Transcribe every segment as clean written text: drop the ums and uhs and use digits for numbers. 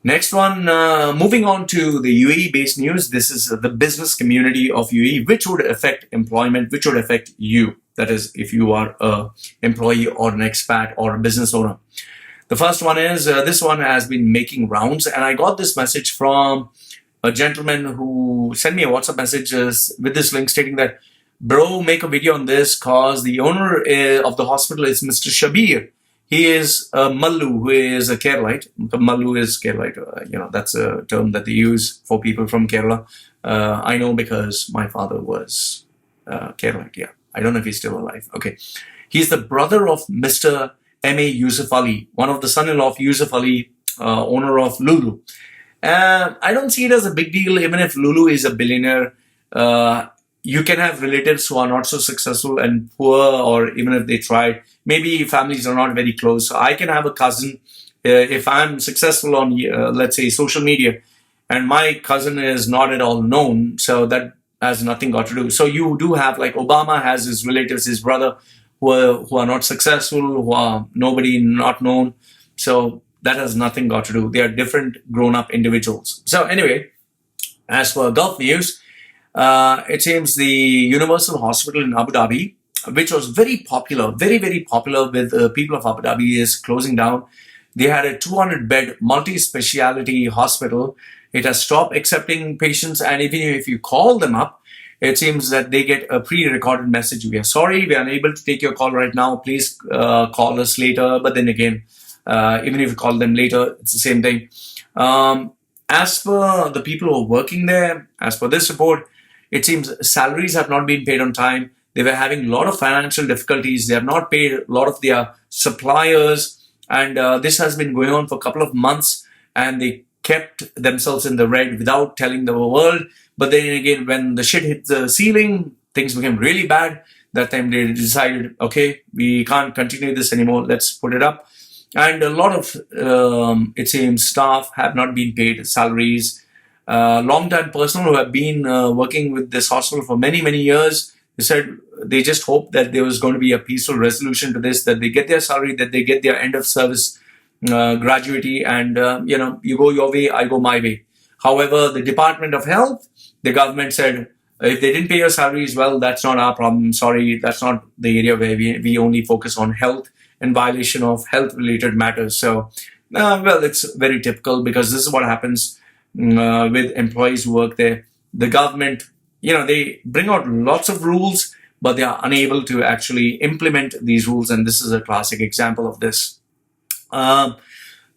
Next one, moving on to the UAE-based news. This is the business community of UAE, which would affect employment, which would affect you. That is, if you are an employee or an expat or a business owner. The first one is, this one has been making rounds, and I got this message from a gentleman who sent me a WhatsApp message with this link stating that, bro, make a video on this because the owner of the hospital is Mr. Shabir. He is a Mallu, who is a Keralite. Mallu is Keralite. That's a term that they use for people from Kerala. I know because my father was Keralite, yeah. I don't know if he's still alive. Okay. He's the brother of Mr. M.A. Yusuf Ali, one of the son-in-law of Yusuf Ali, owner of Lulu. I don't see it as a big deal, even if Lulu is a billionaire. You can have relatives who are not so successful and poor, or even if they tried, maybe families are not very close. So I can have a cousin, if I'm successful on, let's say, social media, and my cousin is not at all known, so that has nothing got to do. So you do have, like Obama has his relatives, his brother, who are not successful, who are nobody, not known. So that has nothing got to do. They are different grown-up individuals. So anyway, as for Gulf news, it seems the Universal Hospital in Abu Dhabi, which was very popular, very, very popular with people of Abu Dhabi, is closing down. They had a 200-bed multi-speciality hospital. It has stopped accepting patients, and even if you call them up, it seems that they get a pre-recorded message. We are sorry, we are unable to take your call right now. Please call us later. But then again, even if you call them later, it's the same thing. As per the people who are working there, as per this report, it seems salaries have not been paid on time. They were having a lot of financial difficulties. They have not paid a lot of their suppliers. And this has been going on for a couple of months. And they kept themselves in the red without telling the world. But then again, when the shit hit the ceiling, things became really bad. That time they decided, okay, we can't continue this anymore. Let's put it up. And a lot of, it seems, staff have not been paid salaries. Long-time personnel who have been working with this hospital for many, many years, they said they just hope that there was going to be a peaceful resolution to this, that they get their salary, that they get their end of service gratuity, and you go your way, I go my way. However, the Department of Health, the government said, if they didn't pay your salaries, well, that's not our problem. Sorry, that's not the area where we only focus on health and violation of health-related matters. So, well, it's very typical, because this is what happens with employees who work there. The government, they bring out lots of rules, but they are unable to actually implement these rules, and this is a classic example of this.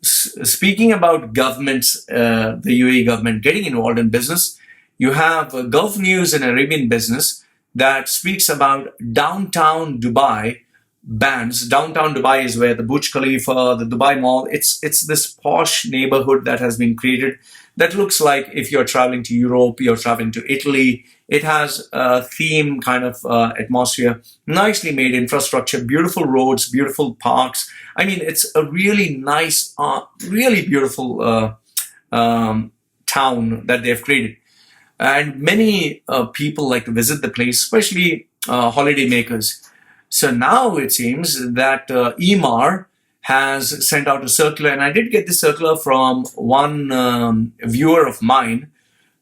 Speaking about governments, the UAE government getting involved in business, you have Gulf News and Arabian Business that speaks about downtown Dubai bans. Downtown Dubai is where the Burj Khalifa, the Dubai Mall, it's this posh neighborhood that has been created that looks like if you're traveling to Europe, you're traveling to Italy. It has a theme kind of atmosphere, nicely made infrastructure, beautiful roads, beautiful parks. I mean, it's a really nice, really beautiful town that they've created. And many people like to visit the place, especially holiday makers. So now it seems that Emaar has sent out a circular, and I did get this circular from one viewer of mine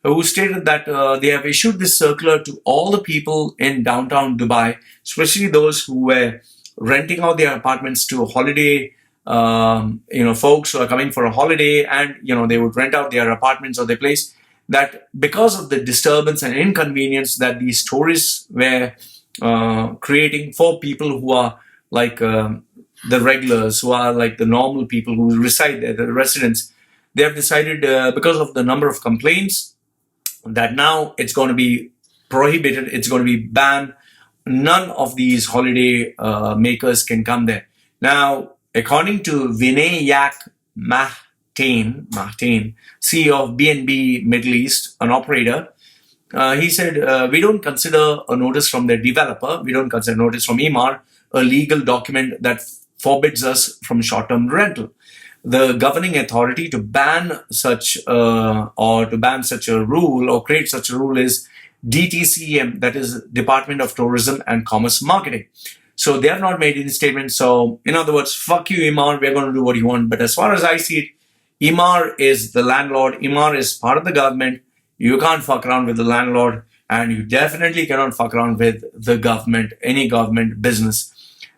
who stated that they have issued this circular to all the people in downtown Dubai, especially those who were renting out their apartments to holiday, folks who are coming for a holiday, and, they would rent out their apartments or their place, that because of the disturbance and inconvenience that these tourists were creating for people who are like the regulars, who are like the normal people who reside there, the residents, they have decided because of the number of complaints that now it's going to be prohibited, it's going to be banned. None of these holiday makers can come there. Now, according to Vinayak Mahtain, CEO of B&B Middle East, an operator, he said, we don't consider a notice from the developer, we don't consider notice from Emaar a legal document that forbids us from short-term rental. The governing authority to ban such a rule or create such a rule is DTCM, that is Department of Tourism and Commerce Marketing. So they have not made any statement. So in other words, fuck you, Emaar, we're going to do what you want. But as far as I see it, Emaar is the landlord. Emaar is part of the government. You can't fuck around with the landlord, and you definitely cannot fuck around with the government, any government business.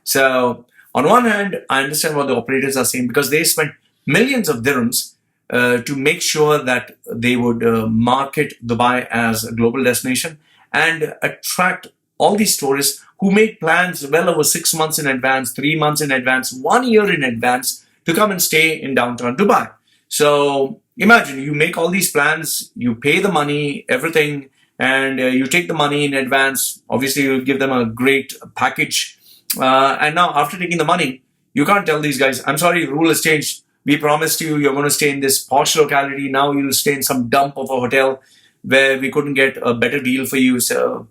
So on one hand, I understand what the operators are saying, because they spent millions of dirhams to make sure that they would market Dubai as a global destination and attract all these tourists who made plans well over 6 months in advance, 3 months in advance, 1 year in advance to come and stay in downtown Dubai. So imagine you make all these plans, you pay the money, everything, and you take the money in advance. Obviously, you give them a great package. And now, after taking the money, you can't tell these guys, I'm sorry, the rule has changed. We promised you you're going to stay in this posh locality. Now you'll stay in some dump of a hotel where we couldn't get a better deal for you. So,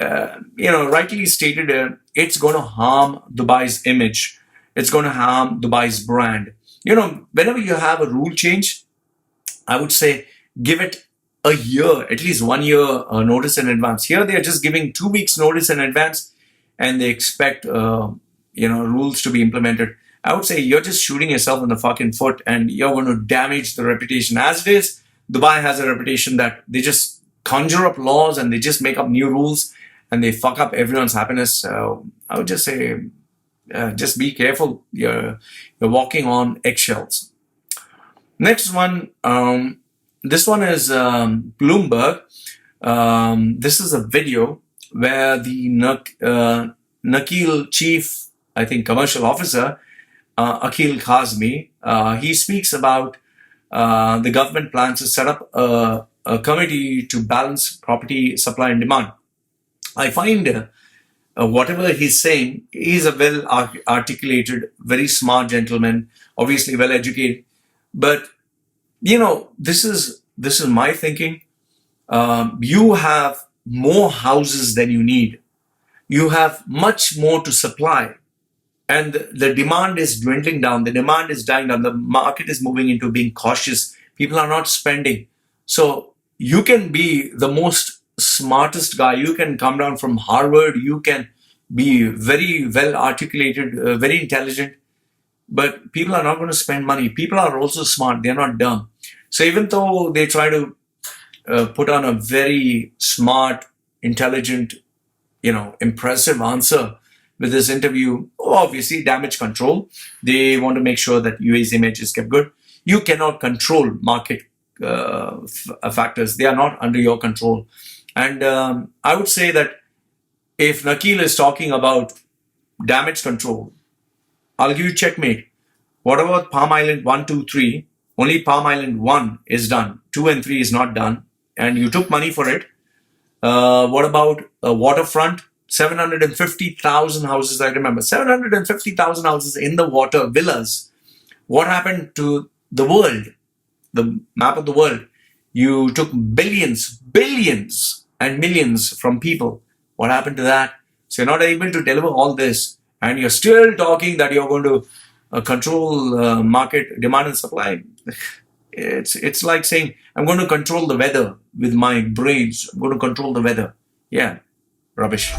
rightly stated, it's going to harm Dubai's image. It's going to harm Dubai's brand. Whenever you have a rule change, I would say give it a year, at least 1 year notice in advance. Here, they are just giving 2 weeks notice in advance, and they expect, rules to be implemented. I would say you're just shooting yourself in the fucking foot, and you're going to damage the reputation. As it is, Dubai has a reputation that they just conjure up laws and they just make up new rules and they fuck up everyone's happiness. So I would just say, just be careful. You're walking on eggshells. Next one, this one is Bloomberg. This is a video where the Nakeel chief, I think, commercial officer, Akil Kazmi, he speaks about the government plans to set up a committee to balance property supply and demand. I find whatever he's saying, he's a well-articulated, very smart gentleman, obviously well-educated. But, this is my thinking. You have more houses than you need. You have much more to supply. And the demand is dwindling down. The demand is dying down. The market is moving into being cautious. People are not spending. So you can be the most smartest guy. You can come down from Harvard. You can be very well articulated, very intelligent. But people are not going to spend money. People are also smart. They're not dumb. So even though they try to put on a very smart, intelligent, impressive answer with this interview, obviously damage control. They want to make sure that UAE's image is kept good. You cannot control market factors. They are not under your control. And I would say that if Nakeel is talking about damage control, I'll give you checkmate. What about Palm Island 1, 2, 3? Only Palm Island 1 is done. 2 and 3 is not done. And you took money for it. What about waterfront? 750,000 houses, I remember. 750,000 houses in the water, villas. What happened to the world? The map of the world. You took billions and millions from people. What happened to that? So you're not able to deliver all this. And you're still talking that you're going to control market demand and supply. It's like saying, I'm going to control the weather with my brains. I'm going to control the weather. Yeah, rubbish.